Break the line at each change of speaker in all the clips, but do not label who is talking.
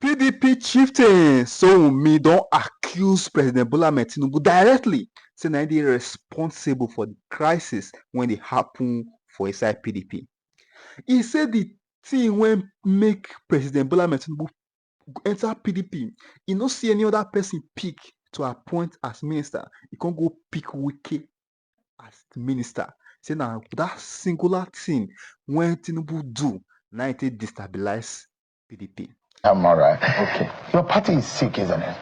PDP chieftain Sowunmi don't accuse President Bola Ahmed Tinubu directly, saying that they are responsible for the crisis when it happened for inside PDP. He said the thing when make President Bola Ahmed Tinubu enter PDP, he no see any other person pick to appoint as minister. He can't go pick Wike as the minister. Say now that singular thing when Tinubu do, now it destabilize PDP.
I'm all right. Okay. Your party is sick, isn't it?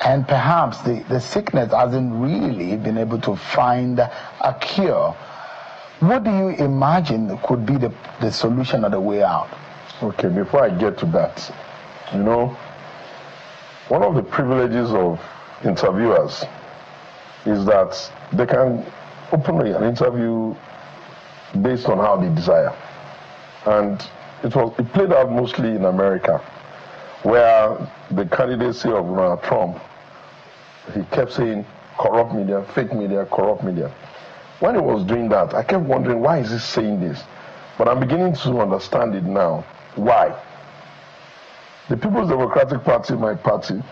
And perhaps the sickness hasn't really been able to find a cure. What do you imagine could be the solution or the way out?
Okay, before I get to that, you know, one of the privileges of interviewers is that they can open an interview based on how they desire. And it played out mostly in America, where the candidacy of Donald Trump, he kept saying corrupt media, fake media, corrupt media. When he was doing that, I kept wondering, why is he saying this? But I'm beginning to understand it now. Why? The People's Democratic Party, my party,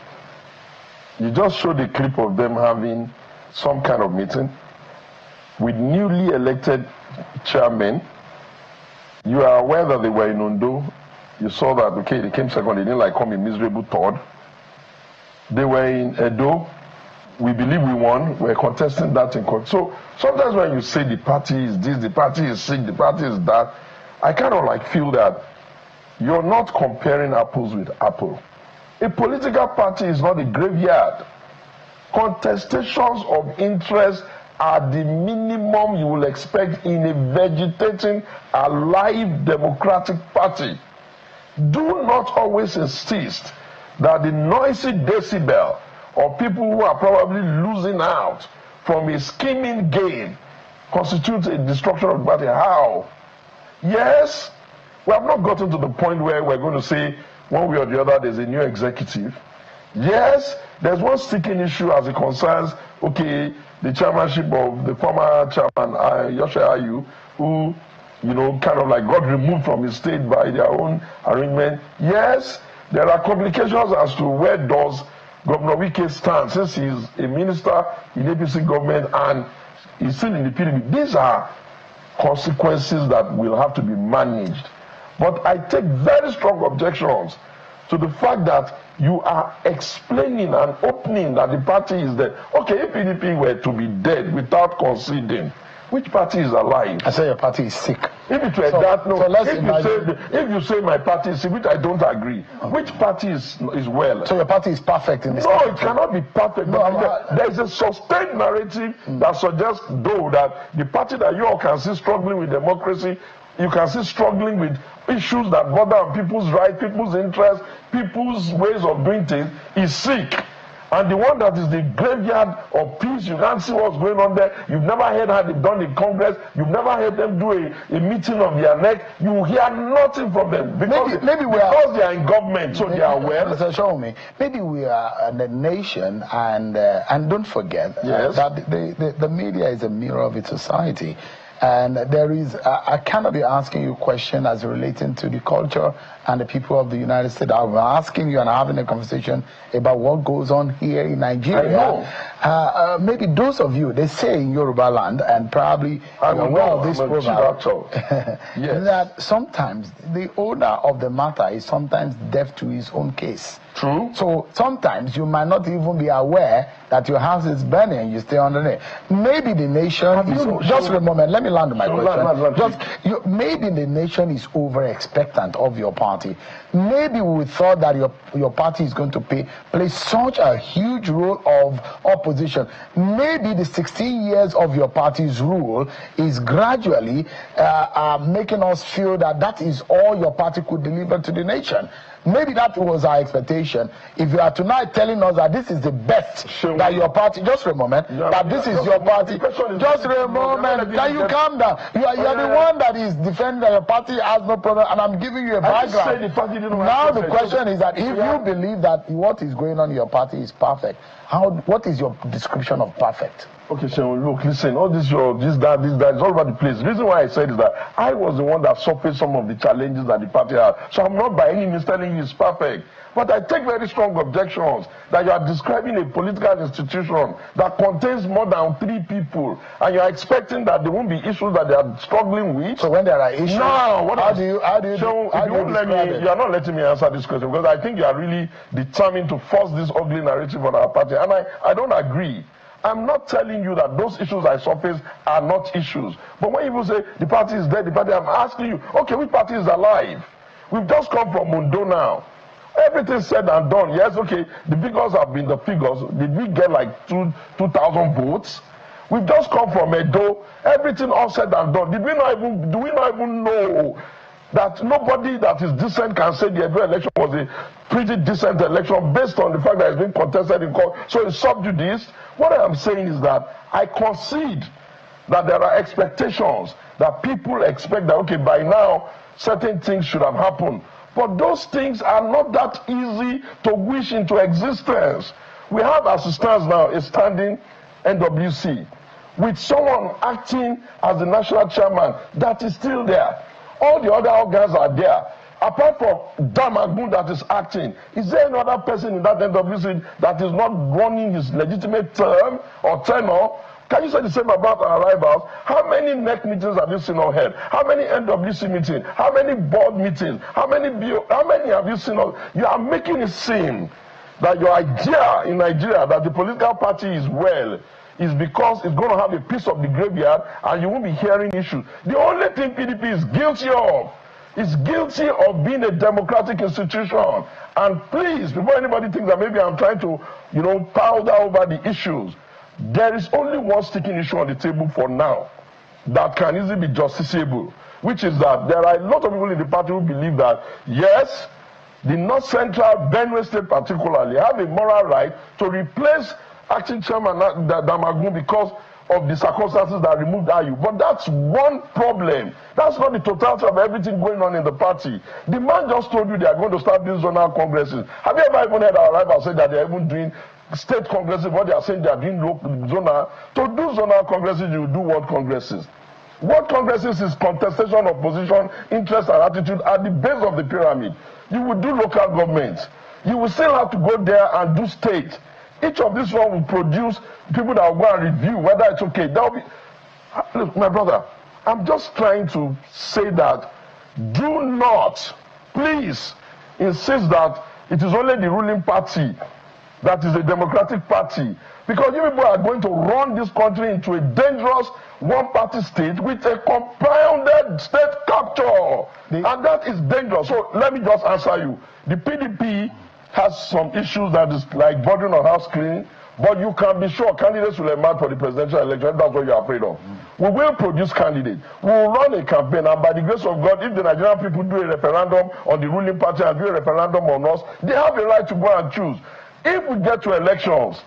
you just showed a clip of them having some kind of meeting with newly elected chairmen. You are aware that they were in Ondo. You saw that, okay, they came second, they didn't like come in miserable third. They were in Edo. We believe we won. We're contesting that in court. So sometimes when you say the party is this, the party is sick, the party is that, I kind of like feel that you're not comparing apples with apples. A political party is not a graveyard. Contestations of interest are the minimum you will expect in a vegetating, alive democratic party. Do not always insist that the noisy decibel of people who are probably losing out from a scheming gain constitutes a destruction of the party. How? Yes, we have not gotten to the point where we're going to say one way or the other there's a new executive. Yes, there's one sticking issue as it concerns, okay, the chairmanship of the former chairman, Yoshe Ayu, who, you know, kind of like got removed from his state by their own arrangement. Yes, there are complications as to where does Governor Wike stand, since he's a minister in APC government and he's still in the PDP. These are consequences that will have to be managed. But I take very strong objections to the fact that you are explaining and opening that the party is dead. Okay, if PDP were to be dead without conceding, which party is alive?
I say your party is sick.
If it were that, no. So if you say my party is sick, which I don't agree, which party is well?
So your party is perfect in this?
No, it cannot be perfect. No, there is a sustained narrative that suggests, though, that the party that you all can see struggling with democracy, you can see struggling with issues that bother people's rights, people's interests, people's ways of doing things, is sick. And the one that is the graveyard of peace, you can't see what's going on there. You've never heard how they've done in Congress. You've never heard them do a meeting on their neck. You hear nothing from them because they are in government, so they are well.
Mr. Sowunmi, maybe we are the nation, and don't forget that the media is a mirror of its society. And there is, I cannot be asking you a question as relating to the culture and the people of the United States. I'm asking you and having a conversation about what goes on here in Nigeria. I know. Maybe those of you, they say in Yoruba land, and probably you're aware of this program, that sometimes the owner of the matter is sometimes deaf to his own case.
True.
So sometimes you might not even be aware that your house is burning and you stay underneath. Maybe the nation just a moment, let me land my question. Maybe the nation is over expectant of your party. Maybe we thought that your party is going to play such a huge role of opposition. Maybe the 16 years of your party's rule is gradually making us feel that that is all your party could deliver to the nation. Maybe that was our expectation. If you are tonight telling us that this is the best that your party, just for a moment, that this is your party, just for a moment, can you calm down? You are the one that is defending that your party has no problem, and I'm giving you a background. Now the question is that if you believe that what is going on in your party is perfect, what is your description of perfect?
Okay, so look, listen, all this, that, it's all over the place. The reason why I said is that I was the one that suffered some of the challenges that the party had. So I'm not by any means telling you it's perfect. But I take very strong objections that you are describing a political institution that contains more than 3 people, and you are expecting that there won't be issues that they are struggling with.
So when there are issues,
now,
how do you
you are not letting me answer this question, because I think you are really determined to force this ugly narrative on our party, and I don't agree. I'm not telling you that those issues I surface are not issues. But when people say the party is dead, I'm asking you, okay, which party is alive? We've just come from Mundo now. Everything said and done. Yes, okay, the figures have been the figures. Did we get like 2,000 votes? We've just come from Edo. Everything all said and done. Do we not even know that nobody that is decent can say the Edo election was a pretty decent election based on the fact that it's been contested in court? So it's sub judice. What I am saying is that I concede that there are expectations, that people expect that, okay, by now, certain things should have happened. But those things are not that easy to wish into existence. We have, as it stands now, a standing NWC with someone acting as the national chairman that is still there. All the other organs are there. Apart from Damagun that is acting, is there any other person in that NWC that is not running his legitimate term or tenure? Can you say the same about our rivals? How many NEC meetings have you seen or held? How many NWC meetings? How many board meetings? How many have you seen? You are making it seem that your idea in Nigeria that the political party is well is because it's going to have a piece of the graveyard and you won't be hearing issues. The only thing PDP is guilty of is guilty of being a democratic institution. And please, before anybody thinks that maybe I'm trying to, powder over the issues, there is only one sticking issue on the table for now that can easily be justiciable, which is that there are a lot of people in the party who believe that, yes, the North Central, Benue State particularly, have a moral right to replace acting chairman Damagun because of the circumstances that removed Ayu. But that's one problem. That's not the totality of everything going on in the party. The man just told you they are going to start doing zonal congresses. Have you ever even heard our rivals say that they are even doing state congresses? What they are saying, they are doing local zonal. To do zonal congresses, you do world congresses. World congresses is contestation of position, interest, and attitude at the base of the pyramid. You will do local governments. You will still have to go there and do state. Each of these one will produce people that will go and review whether it's okay. That will be. Look, my brother, I'm just trying to say that do not, please, insist that it is only the ruling party that is a democratic party. Because you people are going to run this country into a dangerous one-party state with a compounded state capture. And that is dangerous. So let me just answer you. The PDP has some issues that is like bordering on house cleaning, but you can be sure candidates will emerge for the presidential election. That's what you're afraid of. We will produce candidates. We will run a campaign, and by the grace of God, if the Nigerian people do a referendum on the ruling party and do a referendum on us, they have a right to go and choose. If we get to elections,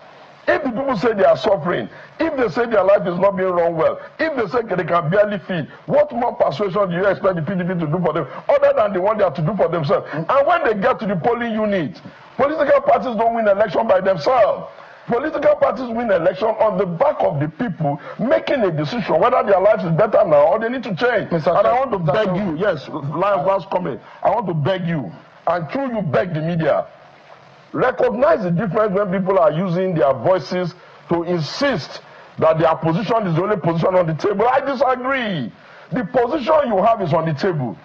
if the people say they are suffering, if they say their life is not being run well, if they say they can barely feed, what more persuasion do you expect the PDP to do for them other than the one they have to do for themselves? And when they get to the polling unit, political parties don't win election by themselves. Political parties win election on the back of the people making a decision whether their life is better now or they need to change. And I want to beg you, yes, last comment, I want to beg you, and through you beg the media, recognize the difference when people are using their voices to insist that their position is the only position on the table. I disagree. The position you have is on the table.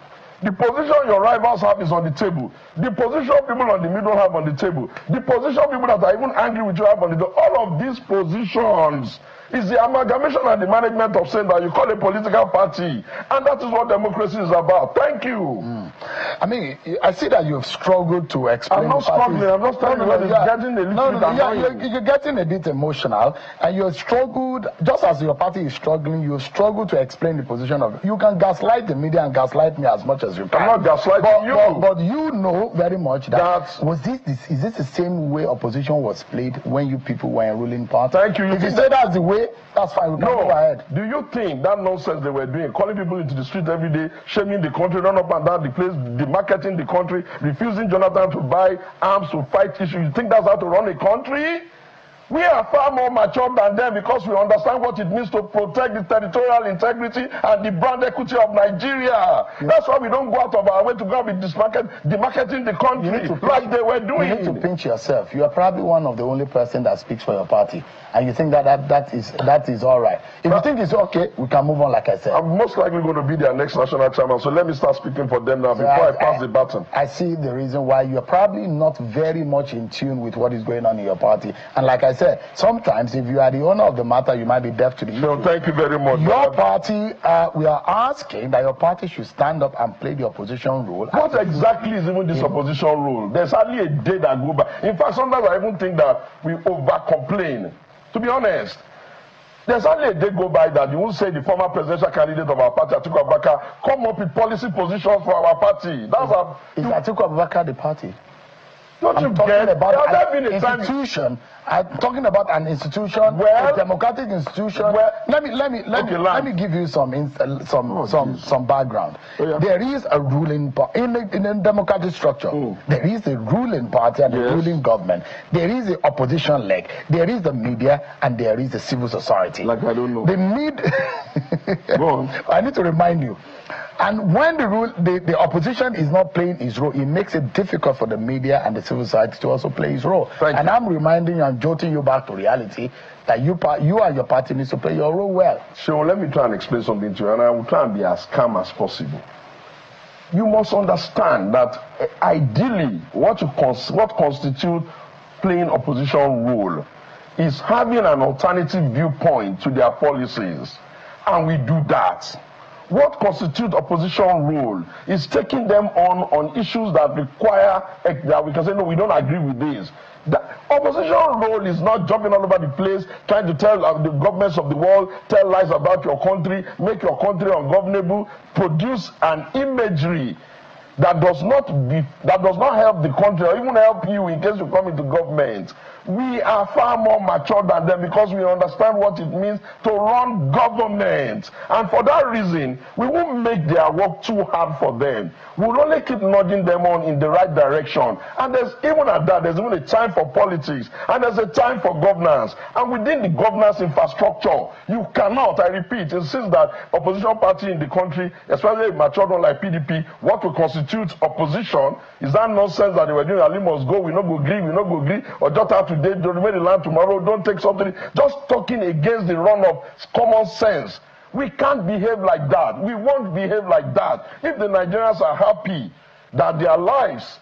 The position your rivals have is on the table. The position people on the middle have on the table. The position people that are even angry with you have on the table. All of these positions is the amalgamation and the management of saying that you call a political party. And that is what democracy is about. Thank you.
I mean, I see that you've struggled to explain.
I'm not struggling. I'm not struggling. Getting a little bit annoying.
You're getting a bit emotional, and you've struggled, just as your party is struggling, you struggle to explain the position of it. You can gaslight the media and gaslight me as much as you can.
I'm not gaslighting you.
But you know very much that is this the same way opposition was played when you people were in ruling party?
Thank you.
If you say that's the way, that's fine. We can go ahead.
Do you think that nonsense they were doing, calling people into the street every day, shaming the country, run up and down the place, demarketing the country, refusing Jonathan to buy arms to fight issues? You think that's how to run a country? We are far more mature than them because we understand what it means to protect the territorial integrity and the brand equity of Nigeria. That's why we don't go out of our way to go and be demarketing the country like they were doing.
You need to pinch yourself. You are probably one of the only person that speaks for your party, and you think that is all right. If you think it's okay, we can move on. Like I said,
I'm most likely going to be their next national chairman. So let me start speaking for them now before I pass the baton.
I see the reason why you're probably not very much in tune with what is going on in your party, and like I said, sometimes if you are the owner of the matter, you might be deaf to the issue.
No, thank you very much.
Your party, we are asking that your party should stand up and play the opposition role.
What exactly is even this opposition role? There's hardly a day that go by. In fact, sometimes I even think that we over-complain. To be honest, there's hardly a day go by that you won't say the former presidential candidate of our party, Atiku Abubakar, come up with policy positions for our party.
Is Atiku Abubakar the party?
I'm talking about
an institution. I'm talking about an institution, a democratic institution. Let me give you some background. Oh, yeah. There is a ruling party in a democratic structure. There is a ruling party and a ruling government. There is the opposition leg. There is the media and there is the civil society.
Like I don't know.
Go on. I need to remind you. And when the opposition is not playing its role, it makes it difficult for the media and the civil society to also play its role. And I'm reminding you and jolting you back to reality that you and your party needs to play your role well.
So let me try and explain something to you, and I will try and be as calm as possible. You must understand that ideally, what constitutes playing opposition role is having an alternative viewpoint to their policies, and we do that. What constitutes opposition role is taking them on issues that require that we can say, no, we don't agree with this. The opposition role is not jumping all over the place, trying to tell the governments of the world, tell lies about your country, make your country ungovernable, produce an imagery that does not help the country or even help you in case you come into government. We are far more mature than them because we understand what it means to run government. And for that reason, we won't make their work too hard for them. We'll only keep nudging them on in the right direction. And there's even at that, there's even a time for politics. And there's a time for governance. And within the governance infrastructure, you cannot, I repeat, insist that opposition party in the country, especially a mature one like PDP, what will constitute opposition is that nonsense that they were doing, Ali must go, we not go agree, or just have today, don't remain in land tomorrow, don't take something, just talking against the run of common sense. We can't behave like that. We won't behave like that. If the Nigerians are happy that their lives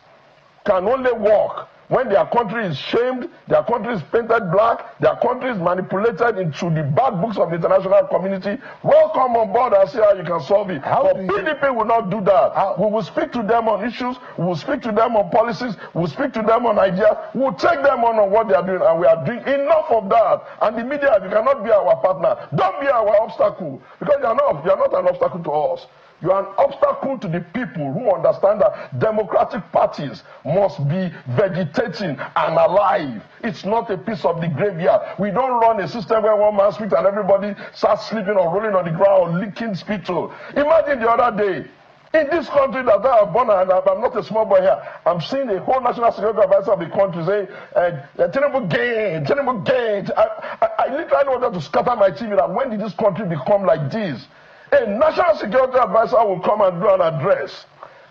can only work when their country is shamed, their country is painted black, their country is manipulated into the bad books of the international community, welcome on board and see how you can solve it. But PDP will not do that. We will speak to them on issues, we will speak to them on policies, we will speak to them on ideas, we will take them on what they are doing, and we are doing enough of that. And the media, you cannot be our partner. Don't be our obstacle, because you are not an obstacle to us. You are an obstacle to the people who understand that democratic parties must be vegetating and alive. It's not a piece of the graveyard. We don't run a system where one man speaks and everybody starts sleeping or rolling on the ground or licking spittle. Imagine the other day, in this country that I have born, and I'm not a small boy here, I'm seeing a whole national security advisor of the country saying, Tinubu gain. I literally wanted to scatter my TV that when did this country become like this? A national security advisor will come and do an address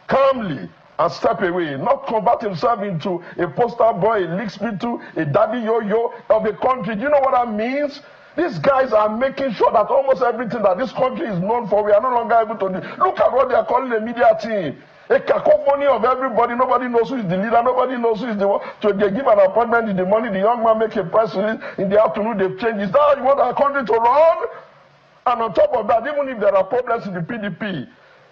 calmly and step away, not convert himself into a poster boy, a leak spittle, a daddy yo-yo of a country. Do you know what that means? These guys are making sure that almost everything that this country is known for, we are no longer able to do. Look at what they are calling the media team. A cacophony of everybody. Nobody knows who is the leader. Nobody knows who is the one. So they give an appointment in the morning. The young man makes a press release. In the afternoon, they've changed. Is that how you want our country to run? And on top of that, even if there are problems in the PDP,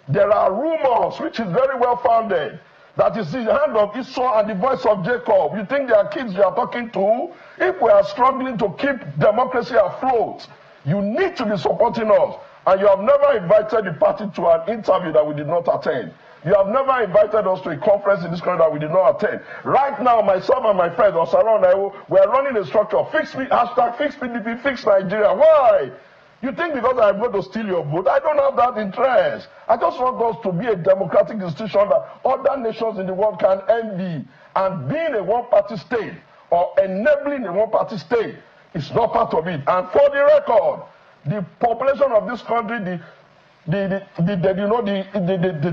there are rumors, which is very well founded, that is the hand of Esau and the voice of Jacob. You think they are kids you are talking to? If we are struggling to keep democracy afloat, you need to be supporting us. And you have never invited the party to an interview that we did not attend. You have never invited us to a conference in this country that we did not attend. Right now, myself and my friends, Osaro and I, we are running a structure, hashtag fix PDP, fix Nigeria. Why? You think because I'm going to steal your vote? I don't have that interest. I just want us to be a democratic institution that other nations in the world can envy. And being a one-party state, or enabling a one-party state is not part of it. And for the record, the population of this country, the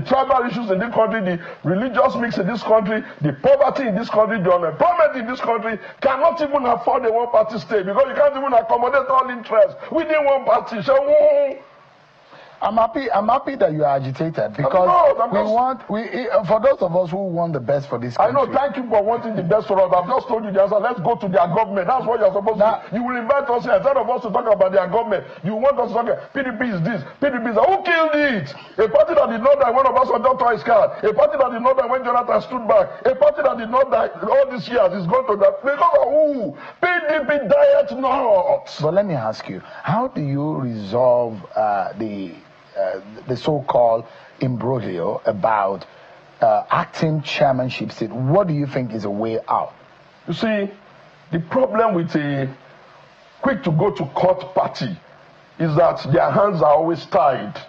tribal issues in this country, the religious mix in this country, the poverty in this country, the unemployment in this country cannot even afford a one-party state, because you can't even accommodate all interests within one party. So,
I'm happy that you are agitated, because for those of us who want the best for this country.
I know, thank you for wanting the best for us. I've just told you the answer. Let's go to their government. That's what you're supposed to do. You will invite us here. Instead of us to talk about their government, you want us to talk about PDP is this, PDP is that. Who killed it? A party that did not die when Obasanjo tore his card. A party that did not die when Jonathan stood back. A party that did not die all these years is going to die. Because of who? PDP diet not.
But let me ask you, how do you resolve the so-called imbroglio about acting chairmanship seat? What do you think is a way out?
You see, the problem with a quick to go to court party is that their hands are always tied.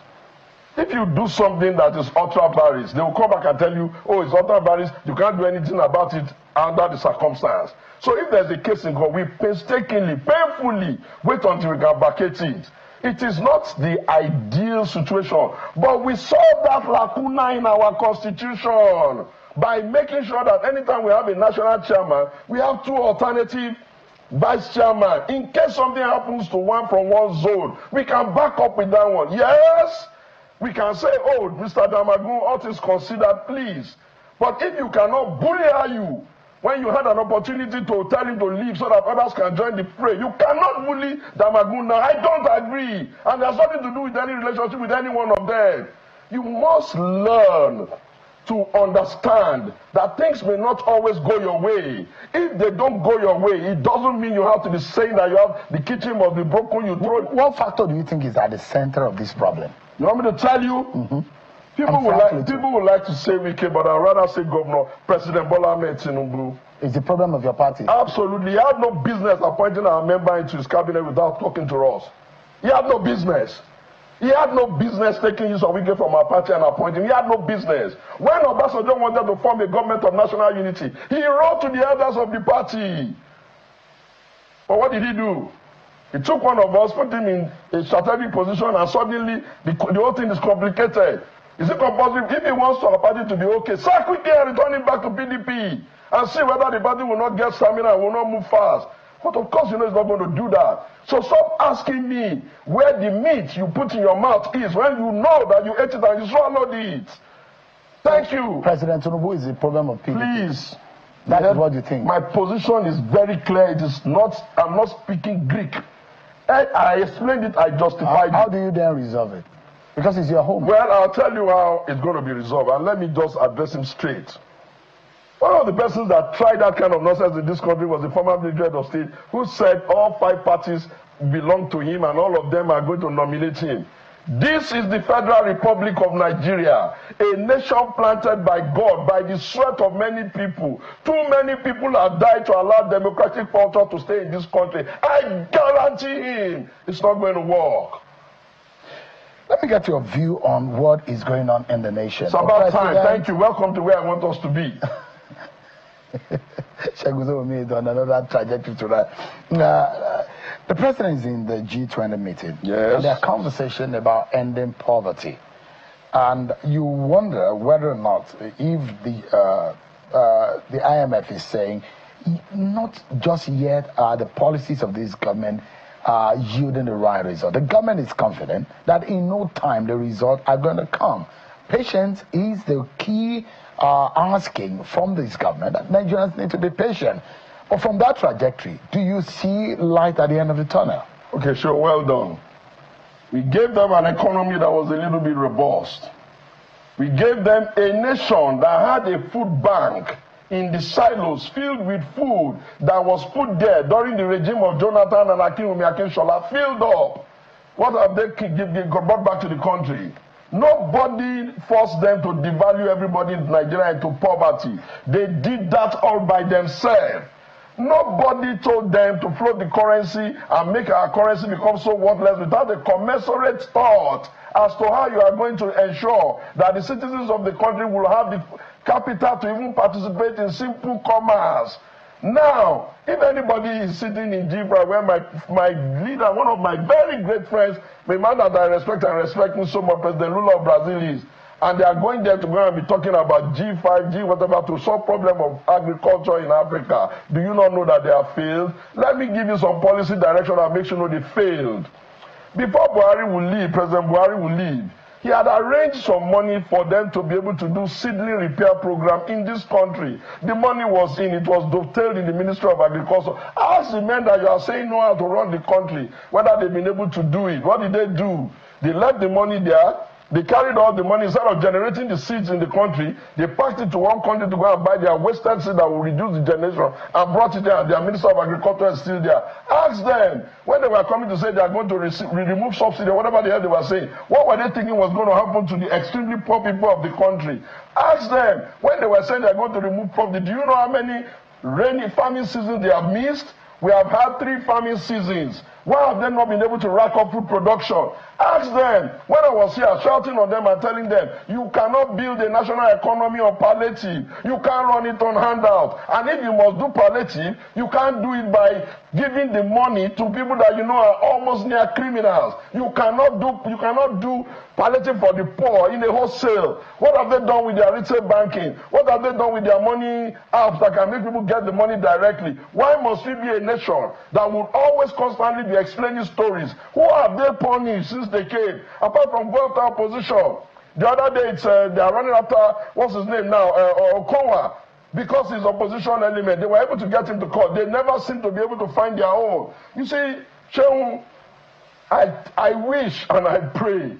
If you do something that is ultra virus, they will come back and tell you, oh, it's ultra virus, you can't do anything about it under the circumstance. So if there's a case in court, we painstakingly, painfully wait until we can vacate it. It is not the ideal situation, but we solve that lacuna in our constitution by making sure that anytime we have a national chairman, we have two alternative vice chairman. In case something happens to one from one zone, we can back up with that one. Yes, we can say, oh, Mr. Damagun, all things considered, please. But if you cannot bully you, when you had an opportunity to tell him to leave so that others can join the fray, you cannot bully Damagun now. I don't agree. And there's nothing to do with any relationship with any one of them. You must learn to understand that things may not always go your way. If they don't go your way, it doesn't mean you have to be saying that you have the kitchen must be broken. You throw it.
What factor do you think is at the center of this problem?
You want me to tell you?
Mm-hmm.
People would like to say Wike, but I'd rather say Governor President Bola Ahmed Tinubu.
It's the problem of your party.
Absolutely. He had no business appointing our member into his cabinet without talking to us. He had no business. He had no business taking use of Wike from our party and appointing. He had no business. When Obasanjo wanted to form a government of national unity, he wrote to the elders of the party. But what did he do? He took one of us, put him in a strategic position, and suddenly the whole thing is complicated. Is it compulsory? If he wants our party to be okay, sack quickly and return him back to PDP and see whether the party will not get stamina and will not move fast. But of course, you know, he's not going to do that. So stop asking me where the meat you put in your mouth is when you know that you ate it and you swallowed it. Thank you.
President Tinubu is the problem of PDP.
Please.
That is what you think.
My position is very clear. It is not, I'm not speaking Greek. I explained it, I justified it.
How do you then resolve it? Because it's your home.
Well, I'll tell you how it's going to be resolved, and let me just address him straight. One of the persons that tried that kind of nonsense in this country was the former Minister of State, who said all 5 parties belong to him and all of them are going to nominate him. This is the Federal Republic of Nigeria, a nation planted by God, by the sweat of many people. Too many people have died to allow democratic culture to stay in this country. I guarantee him it's not going to work.
Let me get your view on what is going on in the nation.
It's about time. Thank you. Welcome to where I want us to be.
Sowunmi on another trajectory to that. The president is in the G20 meeting.
Yes.
And there's conversation about ending poverty. And you wonder whether or not if the IMF is saying not just yet are the policies of this government yielding the right result. The government is confident that in no time the results are going to come. Patience is the key asking from this government that Nigerians need to be patient. But from that trajectory, do you see light at the end of the tunnel?
Okay, sure, well done. We gave them an economy that was a little bit robust. We gave them a nation that had a food bank in the silos filled with food that was put there during the regime of Jonathan and Akinwumi filled up. What have they brought back to the country? Nobody forced them to devalue everybody in Nigeria into poverty. They did that all by themselves. Nobody told them to float the currency and make our currency become so worthless without a commensurate thought as to how you are going to ensure that the citizens of the country will have the capital to even participate in simple commerce. Now, if anybody is sitting in G5 where my leader, one of my very great friends, the man that I respect me so much, President Lula of Brazil is, and they are going there to go and be talking about G5, G whatever, to solve problem of agriculture in Africa. Do you not know that they have failed? Let me give you some policy direction that makes you know they failed. Before Buhari will leave, President Buhari will leave, he had arranged some money for them to be able to do seedling repair program in this country. The money was in, it was dovetailed in the Ministry of Agriculture. Ask the men that you are saying know how to run the country, whether they've been able to do it. What did they do? They left the money there. They carried all the money. Instead of generating the seeds in the country, they packed it to one country to go and buy their wasted seed that will reduce the generation and brought it there. Their Minister of Agriculture is still there. Ask them, when they were coming to say they are going to remove subsidy or whatever the hell they were saying, what were they thinking was going to happen to the extremely poor people of the country? Ask them, when they were saying they are going to remove poverty, do you know how many rainy farming seasons they have missed? We have had 3 farming seasons. Why have they not been able to rack up food production? Ask them. When I was here shouting on them and telling them, you cannot build a national economy on palliative. You can't run it on handout. And if you must do palliative, you can't do it by giving the money to people that you know are almost near criminals. You cannot do palliative for the poor in a wholesale. What have they done with their retail banking? What have they done with their money apps that can make people get the money directly? Why must we be a nation that will always constantly be explaining stories? Who have they punished since they came? Apart from going after opposition. The other day, they are running after, what's his name now, Okonkwwo, because he's opposition element. They were able to get him to court. They never seem to be able to find their own. You see, Sowunmi, I wish and I pray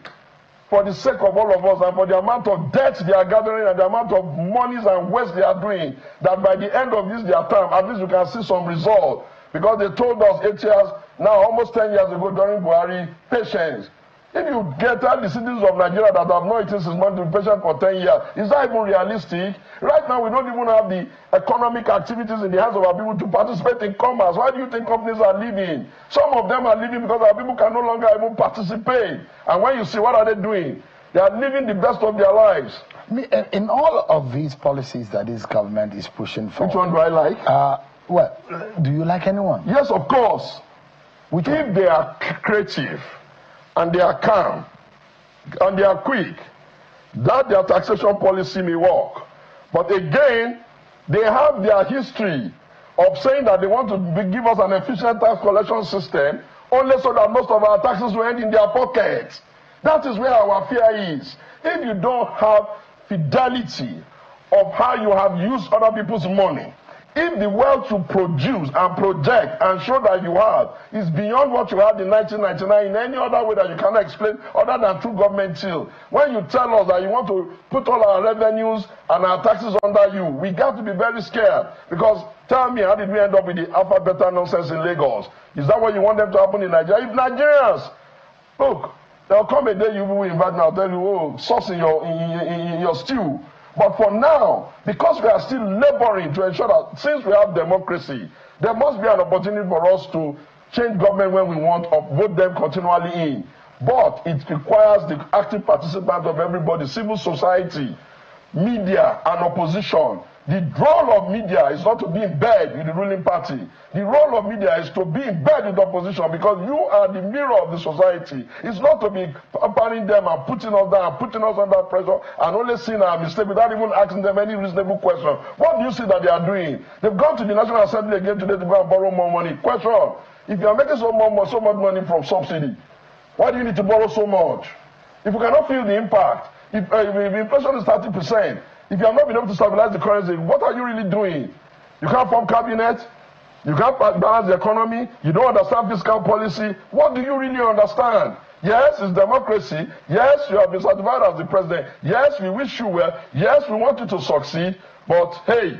for the sake of all of us and for the amount of debt they are gathering and the amount of monies and waste they are doing, that by the end of this their term, at least you can see some result. Because they told us 8 years, now almost 10 years ago during Buhari, patience. If you get all the citizens of Nigeria that have not eaten since months to be patient for 10 years, is that even realistic? Right now, we don't even have the economic activities in the hands of our people to participate in commerce. Why do you think companies are leaving? Some of them are leaving because our people can no longer even participate. And when you see what are they doing, they are living the best of their lives.
In all of these policies that this government is pushing for,
which one do I like?
Well, do you like anyone?
Yes, of course. If they are creative, and they are calm, and they are quick, that their taxation policy may work. But again, they have their history of saying that they want to give us an efficient tax collection system, only so that most of our taxes will end in their pockets. That is where our fear is. If you don't have fidelity of how you have used other people's money, if the wealth you produce and project and show that you have is beyond what you had in 1999 in any other way that you cannot explain other than through government till, when you tell us that you want to put all our revenues and our taxes under you, we got to be very scared. Because tell me, how did we end up with the alpha beta nonsense in Lagos? Is that what you want them to happen in Nigeria? If Nigerians, look, there'll come a day you will invite me, I'll tell you, oh, sauce in your stew. But for now, because we are still laboring to ensure that since we have democracy, there must be an opportunity for us to change government when we want or vote them continually in. But it requires the active participation of everybody, civil society, media, and opposition. The role of media is not to be in bed with the ruling party. The role of media is to be in bed with the opposition, because you are the mirror of the society. It's not to be pampering them and putting us down, putting us under pressure, and only seeing our mistake without even asking them any reasonable question. What do you see that they are doing? They've gone to the National Assembly again today to go and borrow more money. Question: if you are making so much money from subsidy, why do you need to borrow so much? If you cannot feel the impact, if inflation is 30%, if you have not been able to stabilize the currency, what are you really doing? You can't form cabinet, you can't balance the economy, you don't understand fiscal policy. What do you really understand? Yes, it's democracy. Yes, you have been certified as the president. Yes, we wish you well. Yes, we want you to succeed. But hey,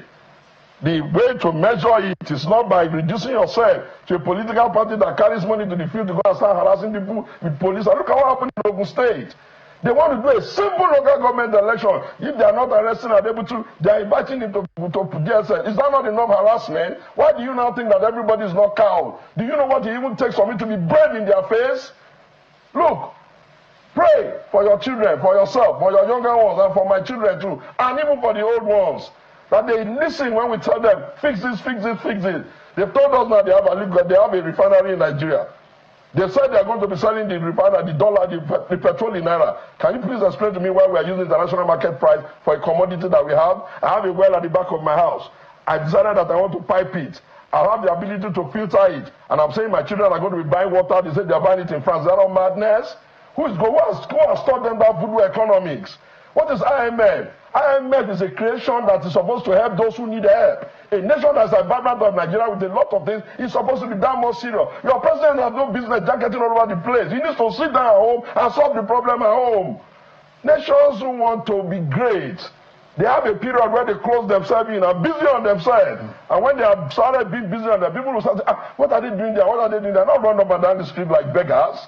the way to measure it is not by reducing yourself to a political party that carries money to the field to go and start harassing people with police. And look at what happened in Ogun State. They want to do a simple local government election. If they are not arresting and able to, they are inviting them to DSS. Is that not enough harassment? Why do you now think that everybody is not cowed? Do you know what it even takes for me to be brave in their face? Look, pray for your children, for yourself, for your younger ones, and for my children too, and even for the old ones. that they listen when we tell them, fix this, fix it, fix it. They've told us now they have a refinery in Nigeria. They said they are going to be selling the refinery, the dollar, the petrol in naira. Can you please explain to me why we are using international market price for a commodity that we have? I have a well at the back of my house. I decided that I want to pipe it. I have the ability to filter it. And I'm saying my children are going to be buying water. They say they are buying it in France. Is that all madness? Who has taught them that voodoo economics? What is IMF? IMF is a creation that is supposed to help those who need help. A nation that's a vibrant of Nigeria with a lot of things is supposed to be damn more serious. Your president has no business jacketing all over the place. He needs to sit down at home and solve the problem at home. Nations who want to be great, they have a period where they close themselves in and busy on themselves. And when they have started being busy on them, people will start saying, what are they doing there? What are they doing there? Not run up and down the street like beggars.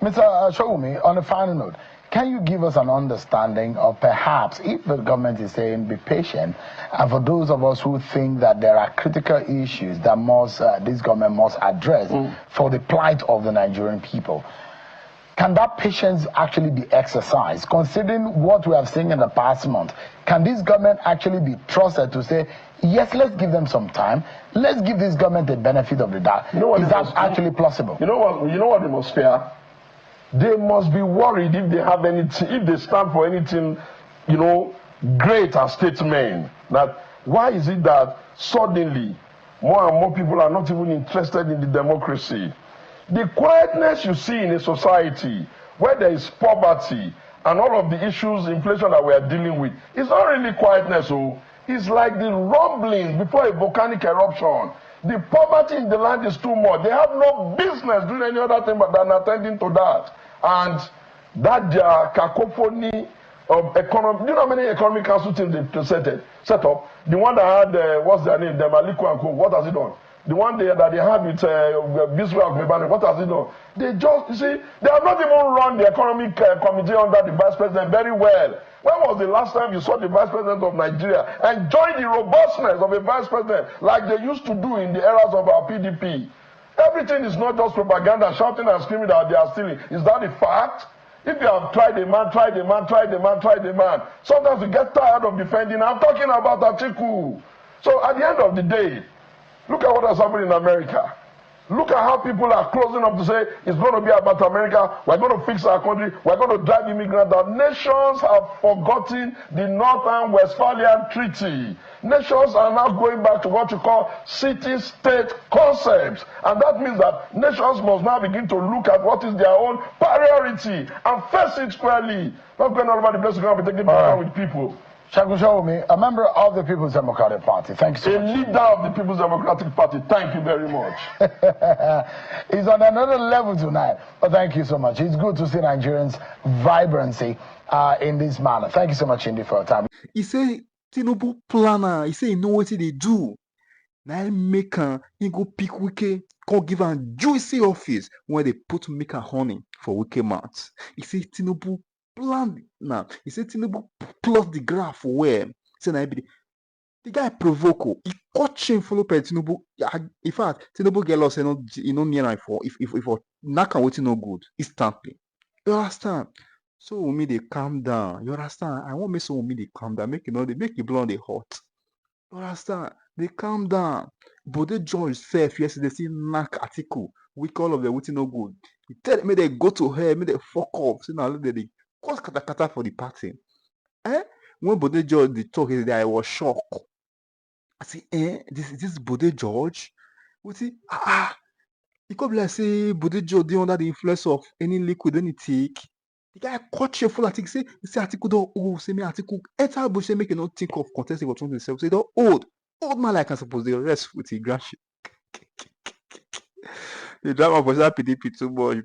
Mr. Sowunmi, on a final note, can you give us an understanding of perhaps if the government is saying be patient, and for those of us who think that there are critical issues that this government must address for the plight of the Nigerian people, can that patience actually be exercised? Considering what we have seen in the past month, can this government actually be trusted to say, yes, let's give them some time, let's give this government the benefit of the doubt? Is that actually plausible?
You know what they must fear? They must be worried if they have anything, if they stand for anything, great as statesmen. That why is it that suddenly more and more people are not even interested in the democracy? The quietness you see in a society where there is poverty and all of the issues, inflation that we are dealing with, it's not really quietness. It's like the rumbling before a volcanic eruption. The poverty in the land is too much. They have no business doing any other thing but than attending to that. And that their cacophony of economy. Do you know how many economic council teams they set up? The one that had, what's their name? The Maliku and Co. What has it done? The one that they had with Bismarck, what has it done? They just, you see, they have not even run the economic committee under the vice president very well. When was the last time you saw the vice president of Nigeria enjoy the robustness of a vice president like they used to do in the eras of our PDP? Everything is not just propaganda, shouting and screaming that they are stealing. Is that a fact? If you have tried a man, tried a man, tried a man, tried a man, sometimes you get tired of defending. I'm talking about Atiku. So at the end of the day, look at what has happened in America. Look at how people are closing up to say it's going to be about America. We're going to fix our country. We're going to drive immigrants out. Nations have forgotten the Northern Westphalian Treaty. Nations are now going back to what you call city-state concepts. And that means that nations must now begin to look at what is their own priority and face it squarely. Not going all over the place to come and be taking power with people.
Sowunmi, a member of the People's Democratic Party. Thank you so much.
A leader of the People's Democratic Party. Thank you very much.
He's on another level tonight. But thank you so much. It's good to see Nigerians' vibrancy in this manner. Thank you so much, Indy, for your time.
He say Tinubu planner. He say he know what they do. Now make he go pick Wike, come give a juicy office when they put make a honey for Wike mouth. He say Tinubu plan now. He said Tinubu plot the graph where say na the guy provoke. He cut chain follow per Tinubu. In fact, Tinubu get lost. You know near for if knock and waiting no good instantly. You understand? So me they calm down. You understand? I want me so me they calm down. Make you blow on the hot. You understand? They calm down. But the judge self yesterday see knock article. We call of the waiting no good. He tell me they go to her. Me they fuck off. See now they cause kata for the party. When Bode George the talk yesterday, I was shocked. I say, this Bode George? We see, he come like say Bode George dey under the influence of any liquid, any take. The guy caught you full article. Say article don't old. Say me article. Enter bush say make you not think of contesting for 2027. Say don't old man like I suppose they rest with the grass. The drama for that PDP too much.